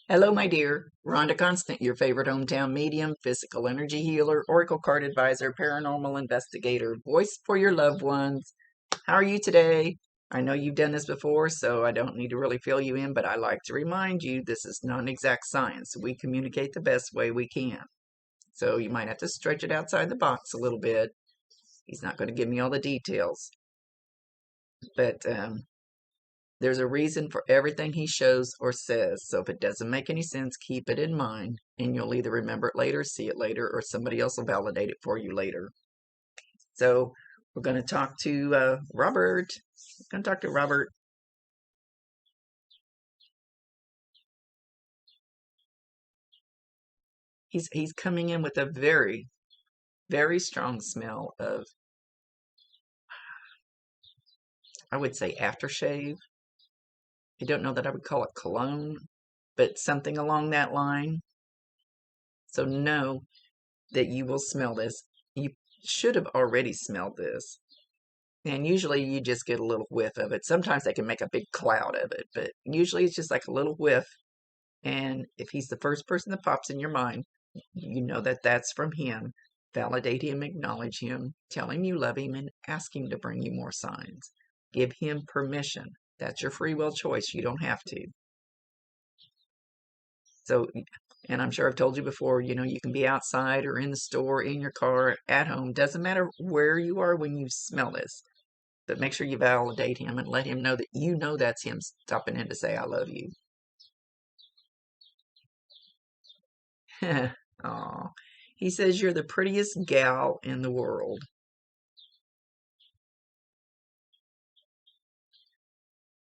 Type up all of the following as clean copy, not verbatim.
Hello, my dear. Rhonda Constant, your favorite hometown medium, physical energy healer, oracle card advisor, paranormal investigator, voice for your loved ones. How are you today? I know you've done this before, so I don't need to really fill you in, but I like to remind you this is not an exact science. We communicate the best way we can. So you might have to stretch it outside the box a little bit. He's not going to give me all the details, but there's a reason for everything he shows or says, so if it doesn't make any sense, keep it in mind, and you'll either remember it later, see it later, or somebody else will validate it for you later. So we're going to talk to Robert. We're going to talk to Robert. He's coming in with a very, very strong smell of, I would say, aftershave. I don't know that I would call it cologne, but something along that line. So know that you will smell this. You should have already smelled this. And usually you just get a little whiff of it. Sometimes they can make a big cloud of it, but usually it's just like a little whiff. And if he's the first person that pops in your mind, you know that that's from him. Validate him, acknowledge him, tell him you love him, and ask him to bring you more signs. Give him permission. That's your free will choice. You don't have to. So, and I'm sure I've told you before, you can be outside or in the store, in your car, at home. Doesn't matter where you are when you smell this. But make sure you validate him and let him know that you know that's him stopping in to say, I love you. Aw. He says you're the prettiest gal in the world.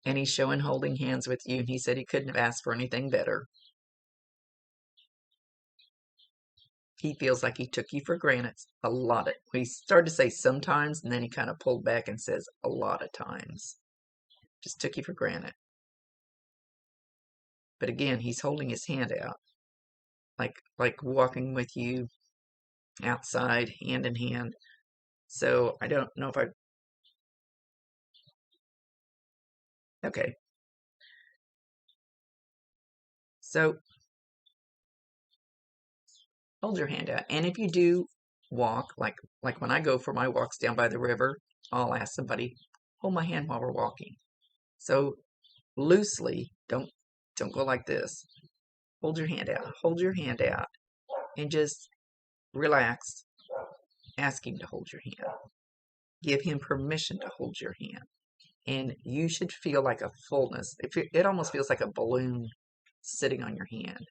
And he's showing holding hands with you. And he said he couldn't have asked for anything better. He feels like he took you for granted a lot of. He started to say sometimes, and then he kind of pulled back and says a lot of times. Just took you for granted. But again, he's holding his hand out, like walking with you outside, hand in hand. So I don't know if okay. So hold your hand out. And if you do walk, like when I go for my walks down by the river, I'll ask somebody, hold my hand while we're walking. So loosely, don't go like this. Hold your hand out. Hold your hand out and just relax. Ask him to hold your hand. Give him permission to hold your hand. And you should feel like a fullness. It almost feels like a balloon sitting on your hand.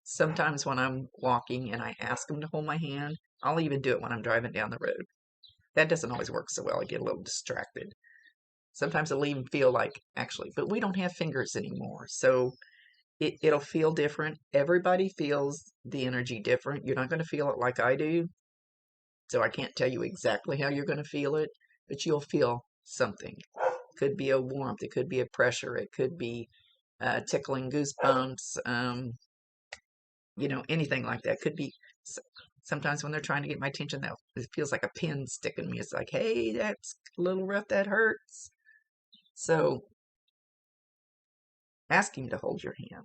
Sometimes when I'm walking and I ask him to hold my hand, I'll even do it when I'm driving down the road. That doesn't always work so well. I get a little distracted. Sometimes it'll even feel like, actually, but we don't have fingers anymore. So it'll feel different. Everybody feels the energy different. You're not going to feel it like I do. So I can't tell you exactly how you're going to feel it, but you'll feel something. It could be a warmth. It could be a pressure. It could be tickling goosebumps. Anything like that. Could be sometimes when they're trying to get my attention, it feels like a pin sticking me. It's like, hey, that's a little rough. That hurts. So ask him to hold your hand.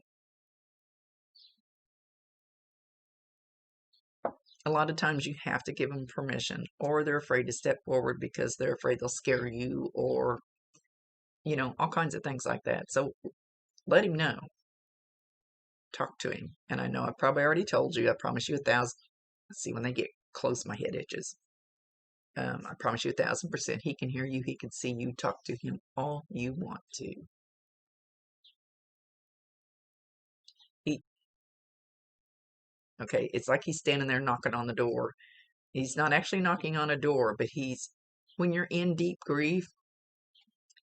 A lot of times you have to give them permission, or they're afraid to step forward because they're afraid they'll scare you, or all kinds of things like that. So let him know. Talk to him. And I know I probably already told you. I promise you 1,000. Let's see, when they get close, my head itches. I promise you 1,000%. He can hear you. He can see you. Talk to him all you want to. Okay, it's like he's standing there knocking on the door. He's not actually knocking on a door, but when you're in deep grief,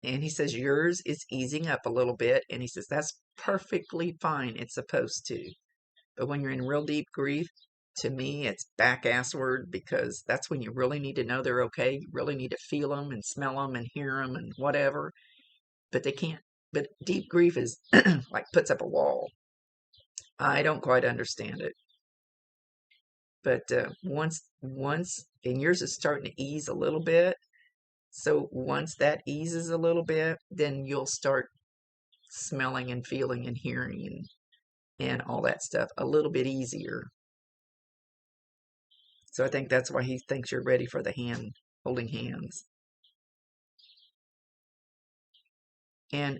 and he says yours is easing up a little bit, and he says that's perfectly fine. It's supposed to. But when you're in real deep grief, to me, it's back-assward, because that's when you really need to know they're okay. You really need to feel them and smell them and hear them and whatever. But they can't. But deep grief is like puts up a wall. I don't quite understand it. But once, and yours is starting to ease a little bit. So once that eases a little bit, then you'll start smelling and feeling and hearing. and all that stuff a little bit easier. So I think that's why he thinks you're ready for the hand, holding hands. And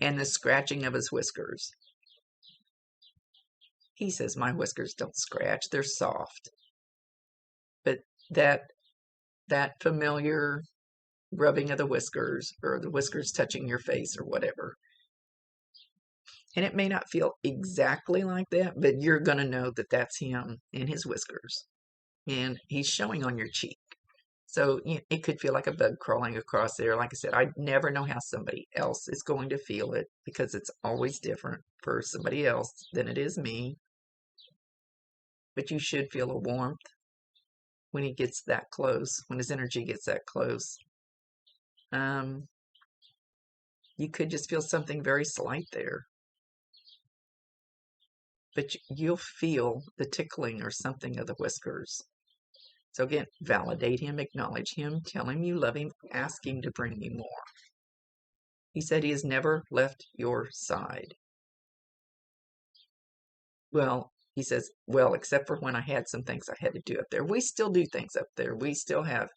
and the scratching of his whiskers. He says my whiskers don't scratch, they're soft. But that familiar rubbing of the whiskers, or the whiskers touching your face or whatever. And it may not feel exactly like that, but you're going to know that that's him in his whiskers. And he's showing on your cheek. So it could feel like a bug crawling across there. Like I said, I never know how somebody else is going to feel it, because it's always different for somebody else than it is me. But you should feel a warmth when he gets that close, when his energy gets that close. You could just feel something very slight there. But you'll feel the tickling or something of the whiskers. So again, validate him, acknowledge him, tell him you love him, ask him to bring you more. He said he has never left your side. Well, he says, well, except for when I had some things I had to do up there. We still do things up there. We still have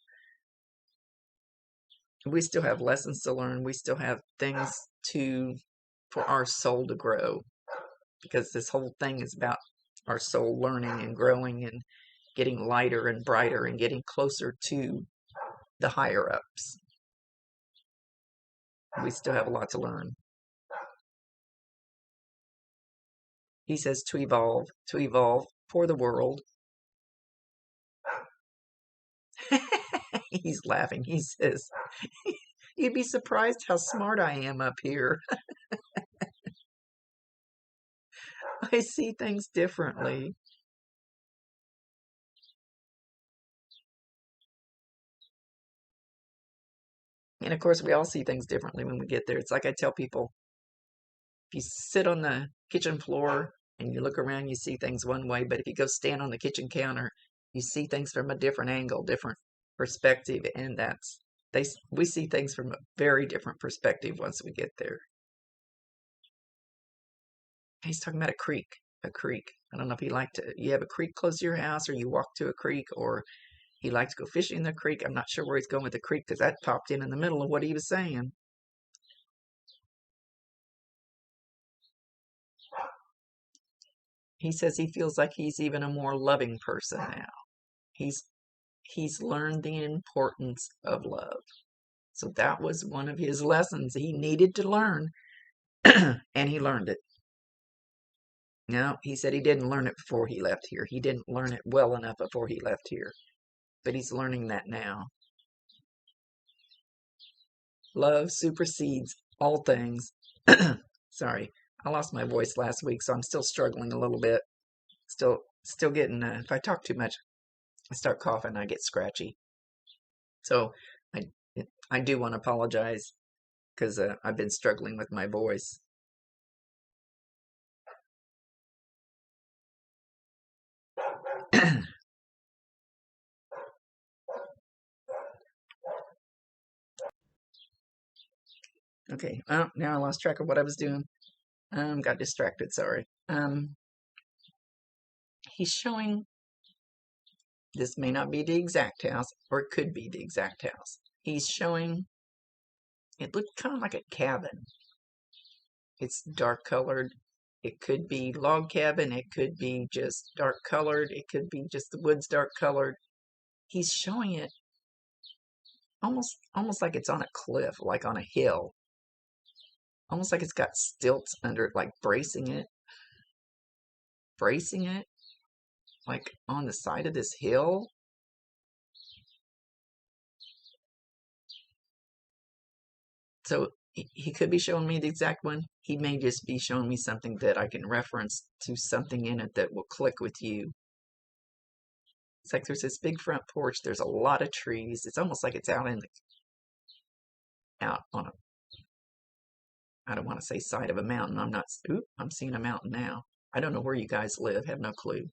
lessons to learn. We still have things for our soul to grow, because this whole thing is about our soul learning and growing and getting lighter and brighter and getting closer to the higher ups. We still have a lot to learn. He says to evolve for the world. He's laughing. He says, you'd be surprised how smart I am up here. I see things differently. And of course, we all see things differently when we get there. It's like I tell people, if you sit on the kitchen floor and you look around, you see things one way, but if you go stand on the kitchen counter, you see things from a different angle, different perspective, and we see things from a very different perspective once we get there. He's talking about a creek. I don't know if you have a creek close to your house, or you walk to a creek, or he likes to go fishing in the creek. I'm not sure where he's going with the creek, because that popped in the middle of what he was saying. He says he feels like he's even a more loving person now. He's learned the importance of love. So that was one of his lessons he needed to learn, and he learned it. No, he said he didn't learn it before he left here. He didn't learn it well enough before he left here. But he's learning that now. Love supersedes all things. Sorry, I lost my voice last week, so I'm still struggling a little bit. Still getting, if I talk too much, I start coughing, I get scratchy. So I do want to apologize, because I've been struggling with my voice. Okay, now I lost track of what I was doing. Got distracted, sorry. He's showing, this may not be the exact house, or it could be the exact house. He's showing, it looked kind of like a cabin. It's dark colored. It could be log cabin. It could be just dark colored. It could be just the woods dark colored. He's showing it almost like it's on a cliff, like on a hill. Almost like it's got stilts under it, like bracing it, like on the side of this hill. So he could be showing me the exact one. He may just be showing me something that I can reference to something in it that will click with you. It's like there's this big front porch. There's a lot of trees. It's almost like it's out on a, I don't want to say side of a mountain. I'm seeing a mountain now. I don't know where you guys live. Have no clue.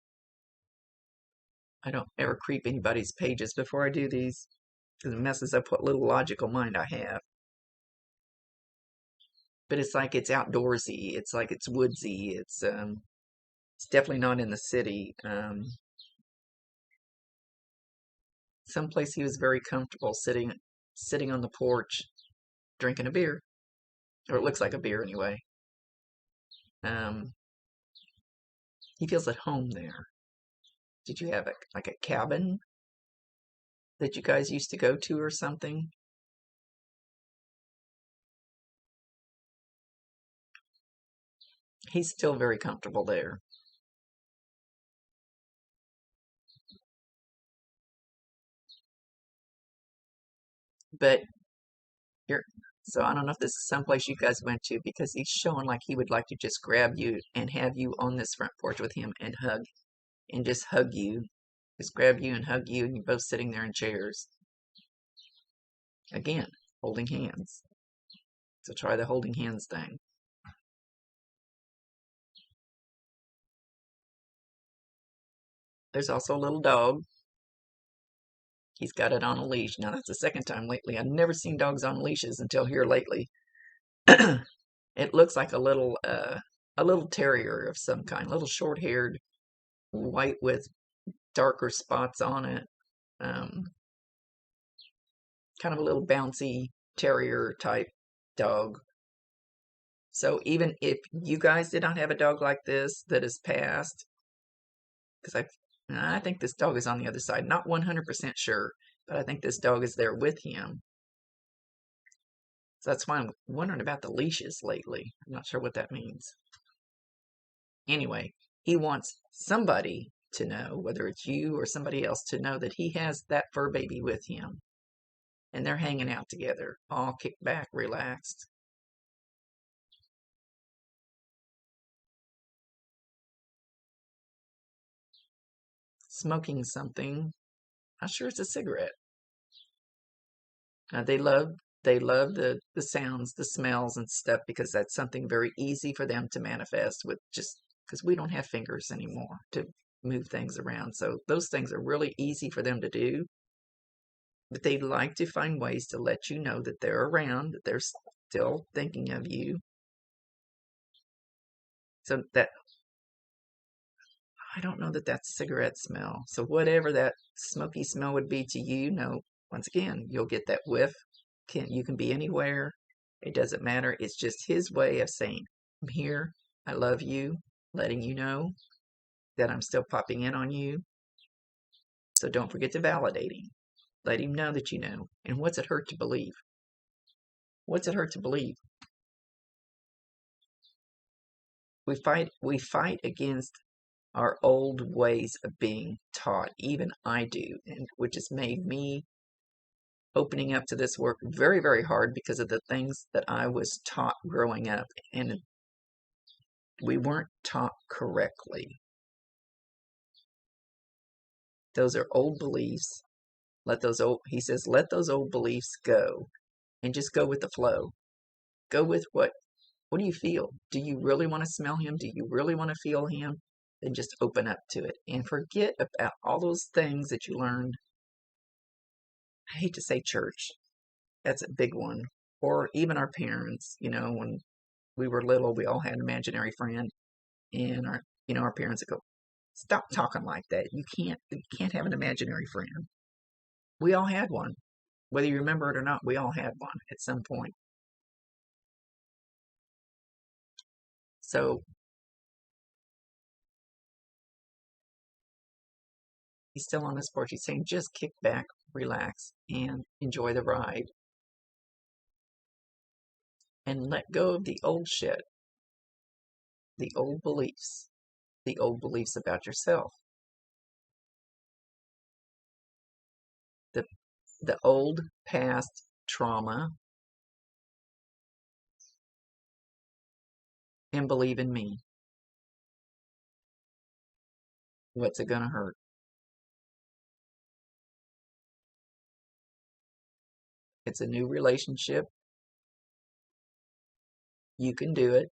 I don't ever creep anybody's pages before I do these, because it messes up what little logical mind I have. but it's like it's outdoorsy. It's like it's woodsy. It's definitely not in the city. Someplace he was very comfortable sitting on the porch, drinking a beer, or it looks like a beer anyway. Um, he feels at home there. Did you have like a cabin that you guys used to go to or something? He's still very comfortable there. But you're, so I don't know if this is someplace you guys went to because he's showing like he would like to just grab you and have you on this front porch with him and just hug you. Just grab you and hug you, and you're both sitting there in chairs. Again, holding hands. So try the holding hands thing. There's also a little dog. He's got it on a leash. Now that's the second time lately. I've never seen dogs on leashes until here lately. It looks like a little terrier of some kind, little short-haired, white with darker spots on it. Um, Kind of a little bouncy terrier type dog. So even if you guys did not have a dog like this that is passed, because I think this dog is on the other side. Not 100% sure, but I think this dog is there with him. So that's why I'm wondering about the leashes lately. I'm not sure what that means. Anyway, he wants somebody to know, whether it's you or somebody else, to know that he has that fur baby with him. And they're hanging out together, all kicked back, relaxed. Smoking something. Not sure it's a cigarette. They love the sounds, the smells and stuff because that's something very easy for them to manifest with, just because we don't have fingers anymore to move things around. So those things are really easy for them to do. But they like to find ways to let you know that they're around, that they're still thinking of you. So that, I don't know that that's cigarette smell. So whatever that smoky smell would be to you, no, once again, you'll get that whiff. You can be anywhere. It doesn't matter. It's just his way of saying, I'm here. I love you, letting you know that I'm still popping in on you. So don't forget to validate him. Let him know that you know. And what's it hurt to believe? What's it hurt to believe? We fight against our old ways of being taught. Even I do, and which has made me opening up to this work very, very hard because of the things that I was taught growing up, and we weren't taught correctly. Those are old beliefs. He says, let those old beliefs go and just go with the flow. Go with what do you feel? Do you really want to smell him? Do you really want to feel him? Then just open up to it and forget about all those things that you learned. I hate to say church. That's a big one. Or even our parents, when we were little, we all had an imaginary friend, and our parents would go, stop talking like that. You can't have an imaginary friend. We all had one. Whether you remember it or not, we all had one at some point. So he's still on his porch. He's saying, just kick back, relax, and enjoy the ride. And let go of the old shit, the old beliefs about yourself, the old past trauma, and believe in me. What's it gonna hurt? It's a new relationship. You can do it.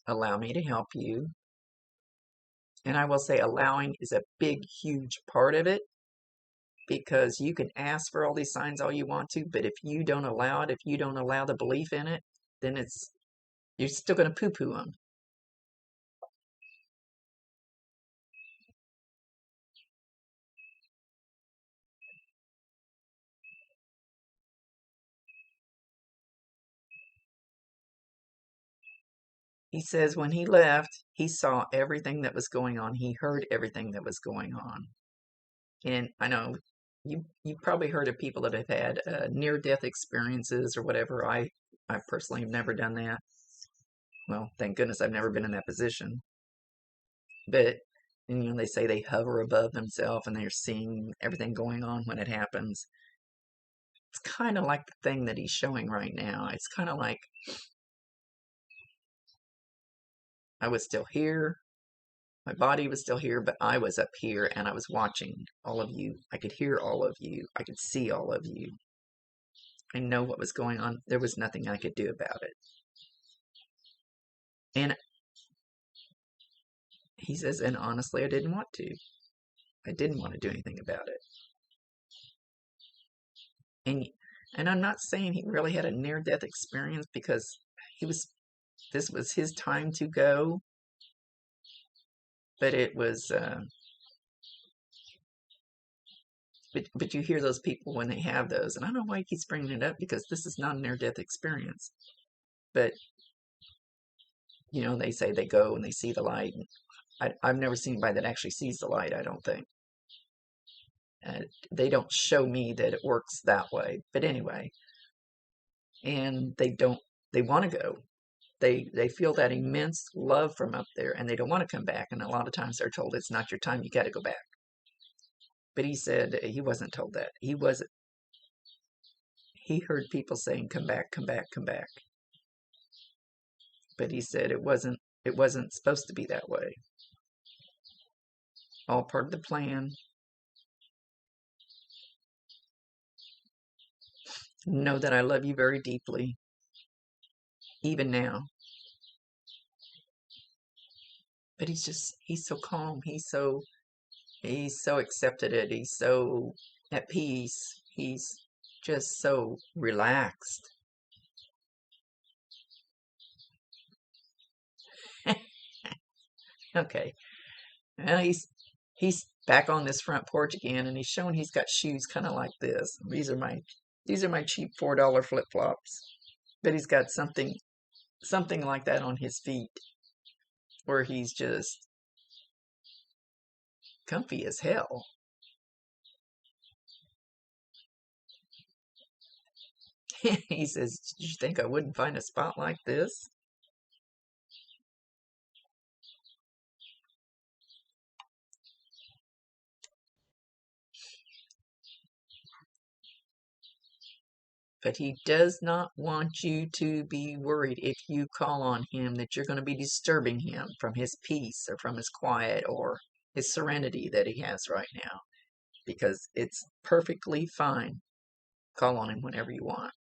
Allow me to help you. And I will say allowing is a big, huge part of it. because you can ask for all these signs all you want to, but if you don't allow it, if you don't allow the belief in it, then you're still going to poo-poo them. He says when he left, he saw everything that was going on. He heard everything that was going on. And I know you've probably heard of people that have had near-death experiences or whatever. I personally have never done that. Well, thank goodness I've never been in that position. But they say they hover above themselves and they're seeing everything going on when it happens. It's kind of like the thing that he's showing right now. It's kind of like I was still here. My body was still here, but I was up here and I was watching all of you. I could hear all of you. I could see all of you. I know what was going on. There was nothing I could do about it. And he says, and honestly, I didn't want to. I didn't want to do anything about it. And I'm not saying he really had a near-death experience because this was his time to go. But it was, but you hear those people when they have those, and I don't know why he keeps bringing it up because this is not a near-death experience. But they say they go and they see the light. I've never seen anybody that actually sees the light. I don't think. They don't show me that it works that way. But anyway, and they want to go. They feel that immense love from up there, and they don't want to come back. And a lot of times they're told it's not your time. You got to go back. But he said he wasn't told that. He heard people saying, "Come back, come back, come back." But he said it wasn't supposed to be that way. All part of the plan. Know that I love you very deeply, even now. But he's so calm. He's so accepted it. He's so at peace. He's just so relaxed. Okay. Well, he's back on this front porch again, and he's showing he's got shoes kind of like this. These are my cheap $4 flip-flops. But he's got something like that on his feet, where he's just comfy as hell. He says, "Did you think I wouldn't find a spot like this?" But he does not want you to be worried if you call on him that you're going to be disturbing him from his peace or from his quiet or his serenity that he has right now. Because it's perfectly fine. Call on him whenever you want.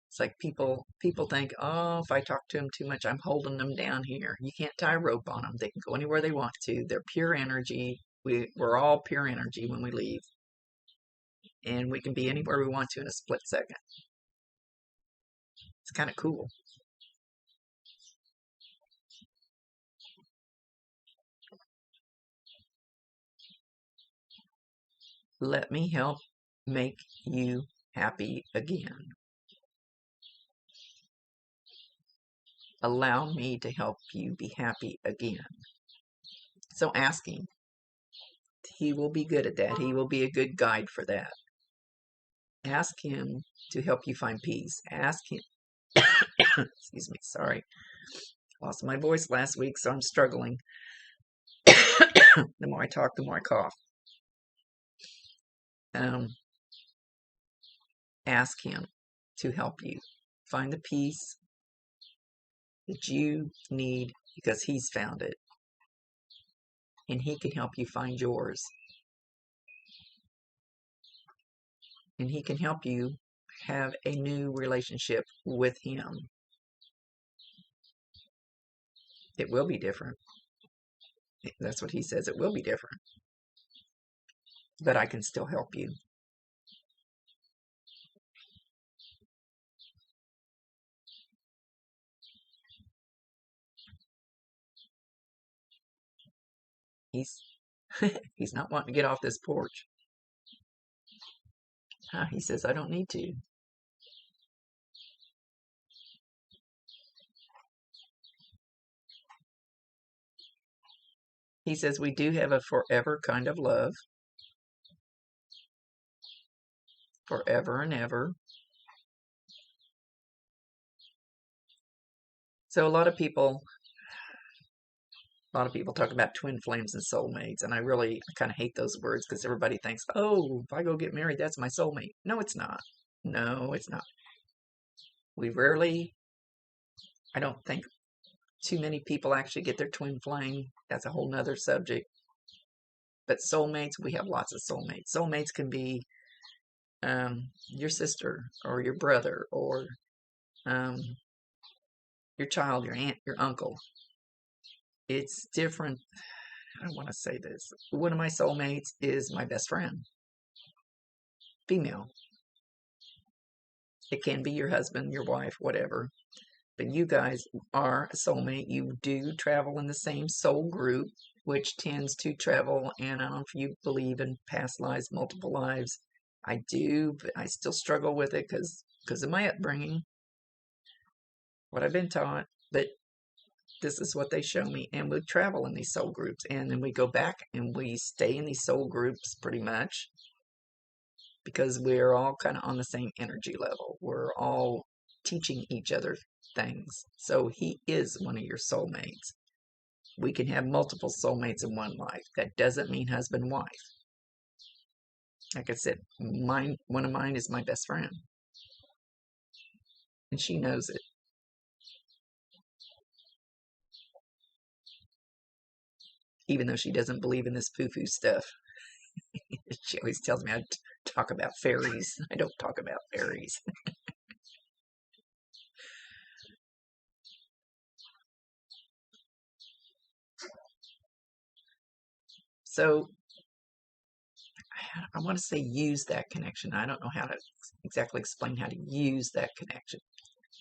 It's like people think, oh, if I talk to them too much, I'm holding them down here. You can't tie a rope on them. They can go anywhere they want to. They're pure energy. We're all pure energy when we leave. And we can be anywhere we want to in a split second. It's kind of cool. Let me help make you happy again. Allow me to help you be happy again. So ask him. He will be good at that. He will be a good guide for that. Ask him to help you find peace. Ask him. Excuse me, sorry. Lost my voice last week, so I'm struggling. The more I talk, the more I cough. Ask him to help you find the peace that you need because he's found it. And he can help you find yours. And he can help you have a new relationship with him. It will be different. That's what he says. It will be different, but I can still help you. He's he's not wanting to get off this porch. He says, I don't need to. He says, we do have a forever kind of love. Forever and ever. So a lot of people talk about twin flames and soulmates, and I kind of hate those words because everybody thinks, oh, if I go get married, that's my soulmate. No, it's not. No, it's not. We rarely, I don't think too many people actually get their twin flame. That's a whole nother subject. But soulmates, we have lots of soulmates. Soulmates can be your sister or your brother or your child, your aunt, your uncle. It's different. I don't want to say this. One of my soulmates is my best friend, female. It can be your husband, your wife, whatever. But you guys are a soulmate. You do travel in the same soul group, which tends to travel. And I don't know if you believe in past lives, multiple lives. I do, but I still struggle with it because of my upbringing, what I've been taught. But this is what they show me. And we travel in these soul groups. And then we go back and we stay in these soul groups pretty much because we're all kind of on the same energy level. We're all teaching each other things. So he is one of your soulmates. We can have multiple soulmates in one life. That doesn't mean husband and wife. Like I said, one of mine is my best friend. And she knows it. Even though she doesn't believe in this poo-poo stuff. She always tells me I talk about fairies. I don't talk about fairies. So I want to say use that connection. I don't know how to exactly explain how to use that connection.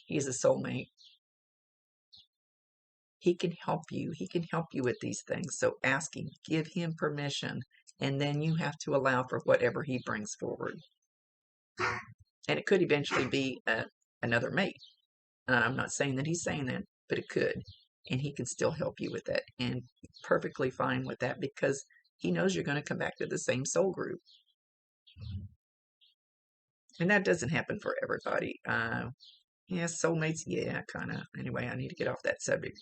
He is a soulmate. He can help you. He can help you with these things. So ask him, give him permission, and then you have to allow for whatever he brings forward. And it could eventually be another mate. I'm not saying that he's saying that, but it could. And he can still help you with that. And perfectly fine with that because he knows you're going to come back to the same soul group. And that doesn't happen for everybody. Yeah, soulmates, yeah, kind of. Anyway, I need to get off that subject.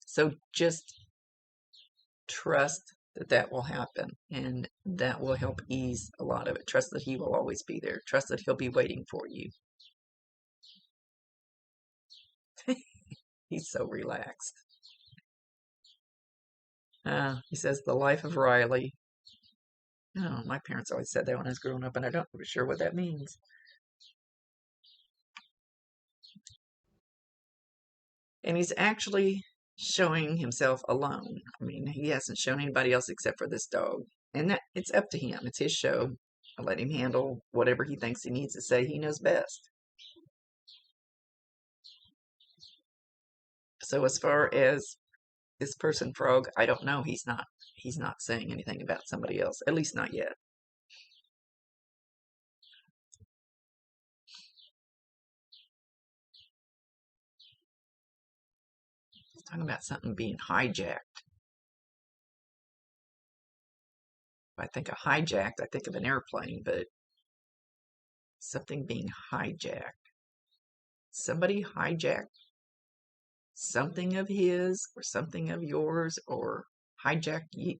So just trust that that will happen, and that will help ease a lot of it. Trust that he will always be there. Trust that he'll be waiting for you. He's so relaxed. He says, the life of Riley. Oh, my parents always said that when I was growing up, and I don't know for sure what that means. And he's actually showing himself alone. I mean, he hasn't shown anybody else except for this dog. And that it's up to him. It's his show. I'll let him handle whatever he thinks he needs to say. He knows best. So as far as this person frog, I don't know. He's not saying anything about somebody else. At least not yet. He's talking about something being hijacked. If I think of hijacked, I think of an airplane, but something being hijacked. Somebody hijacked something of his or something of yours or hijack you.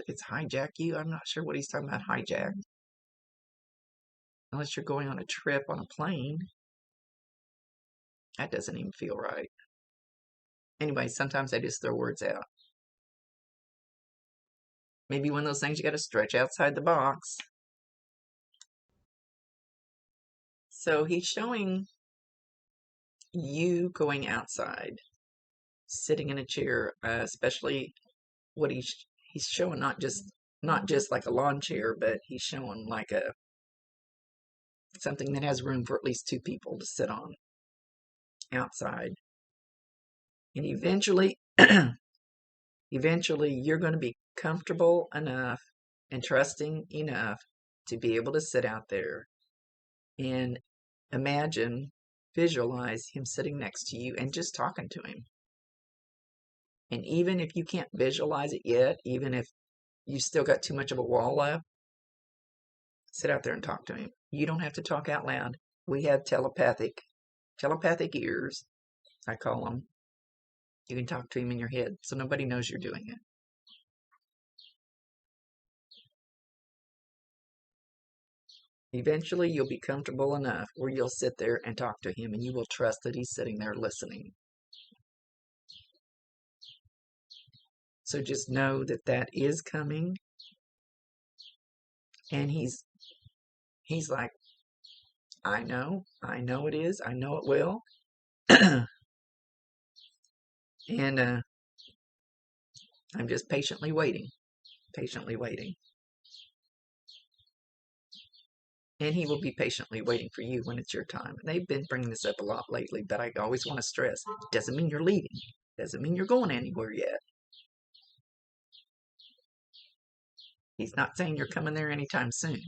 It's hijack you. I'm not sure what he's talking about hijack. Unless you're going on a trip on a plane. That doesn't even feel right. Anyway, sometimes I just throw words out. Maybe one of those things you got to stretch outside the box. So he's showing you going outside. sitting in a chair, especially what he's showing, not just like a lawn chair, but he's showing like a something that has room for at least 2 people to sit on outside. And eventually eventually you're going to be comfortable enough and trusting enough to be able to sit out there and imagine, visualize him sitting next to you and just talking to him. And even if you can't visualize it yet, even if you still got too much of a wall up, sit out there and talk to him. You don't have to talk out loud. We have telepathic ears, I call them. You can talk to him in your head, so nobody knows you're doing it. Eventually, you'll be comfortable enough where you'll sit there and talk to him, and you will trust that he's sitting there listening. So just know that that is coming, and he's like, I know it is, I know it will. And I'm just patiently waiting. And he will be patiently waiting for you when it's your time. They've been bringing this up a lot lately, but I always want to stress, it doesn't mean you're leaving. It doesn't mean you're going anywhere yet. He's not saying you're coming there anytime soon.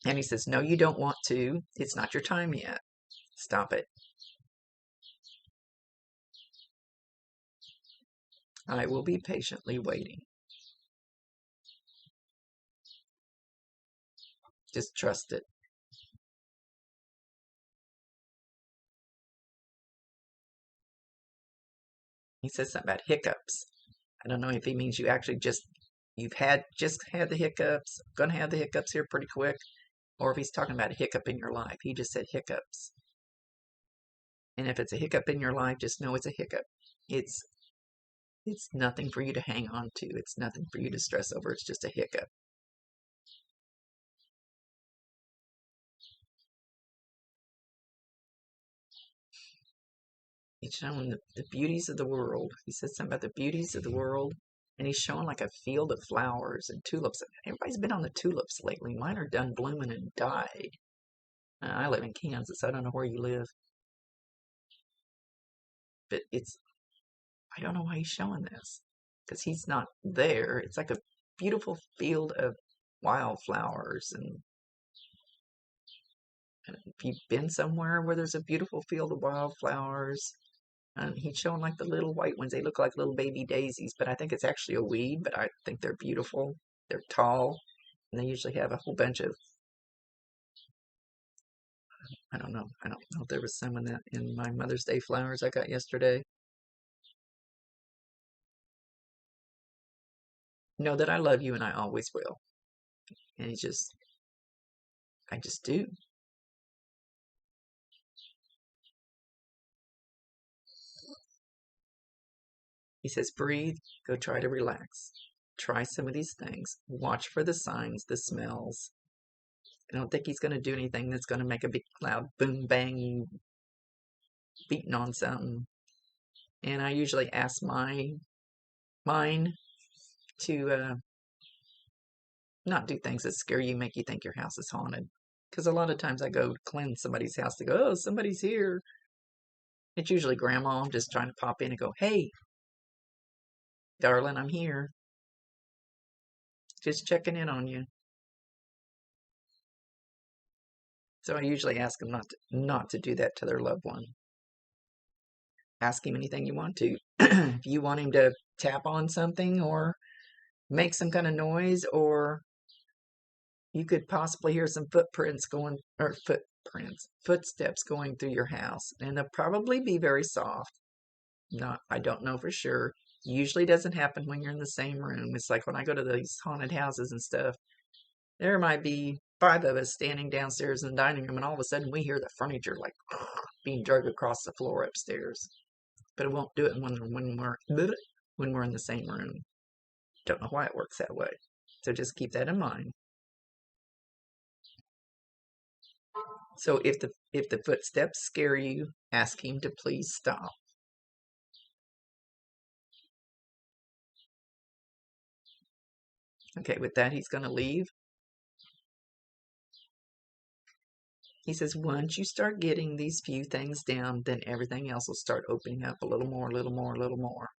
And he says, no, you don't want to. It's not your time yet. Stop it. I will be patiently waiting. Just trust it. He says something about hiccups. I don't know if he means you actually you've had the hiccups, gonna have the hiccups here pretty quick, or if he's talking about a hiccup in your life. He just said hiccups. And if it's a hiccup in your life, just know it's a hiccup. It's nothing for you to hang on to. It's nothing for you to stress over. It's just a hiccup. He's showing the beauties of the world. He says something about the beauties of the world. And he's showing like a field of flowers and tulips. Everybody's been on the tulips lately. Mine are done blooming and died. I live in Kansas. I don't know where you live. But I don't know why he's showing this. Because he's not there. It's like a beautiful field of wildflowers. And if you've been somewhere where there's a beautiful field of wildflowers, he's showing like the little white ones. They look like little baby daisies, but I think it's actually a weed, but I think they're beautiful. They're tall, and they usually have a whole bunch of, I don't know if there was some in my Mother's Day flowers I got yesterday. Know that I love you and I always will. And I just do. He says, breathe, go try to relax. Try some of these things. Watch for the signs, the smells. I don't think he's going to do anything that's going to make a big loud boom, bang, beating on something. And I usually ask mine to not do things that scare you, make you think your house is haunted. Because a lot of times I go to cleanse somebody's house to go, oh, somebody's here. It's usually grandma. I'm just trying to pop in and go, hey, darling, I'm here. Just checking in on you. So I usually ask them not to do that to their loved one. Ask him anything you want to. If you want him to tap on something or make some kind of noise, or you could possibly hear some footsteps going through your house, and they'll probably be very soft. I don't know for sure. Usually doesn't happen when you're in the same room. It's like when I go to these haunted houses and stuff, there might be 5 of us standing downstairs in the dining room, and all of a sudden we hear the furniture like being dragged across the floor upstairs. But it won't do it when we're in the same room. Don't know why it works that way. So just keep that in mind. So if the footsteps scare you, ask him to please stop. Okay, with that, he's going to leave. He says, once you start getting these few things down, then everything else will start opening up a little more, a little more, a little more.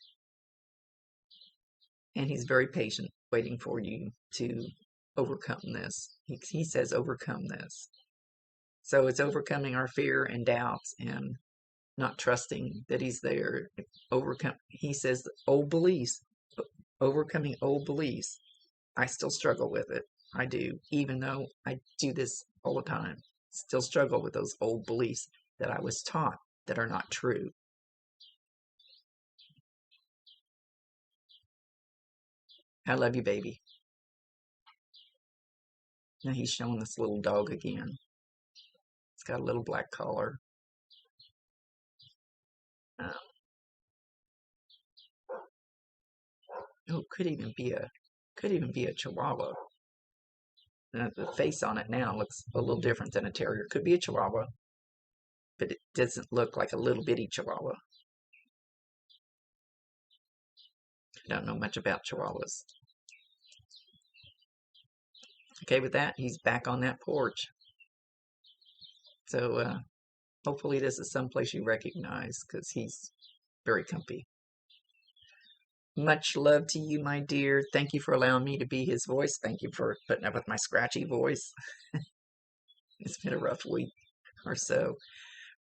And he's very patient, waiting for you to overcome this. He says, overcome this. So it's overcoming our fear and doubts and not trusting that he's there. He says, old beliefs, overcoming old beliefs. I still struggle with it. I do, even though I do this all the time. Still struggle with those old beliefs that I was taught that are not true. I love you, baby. Now he's showing this little dog again. It's got a little black collar. Oh, could even be a Chihuahua. The face on it now looks a little different than a terrier. Could be a Chihuahua, but it doesn't look like a little bitty Chihuahua. I don't know much about Chihuahuas. Okay, with that, he's back on that porch. So hopefully this is someplace you recognize, because he's very comfy. Much love to you, my dear. Thank you for allowing me to be his voice. Thank you for putting up with my scratchy voice. It's been a rough week or so.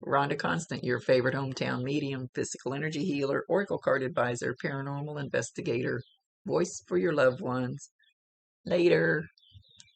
Rhonda Constant, your favorite hometown medium, physical energy healer, oracle card advisor, paranormal investigator, voice for your loved ones. Later.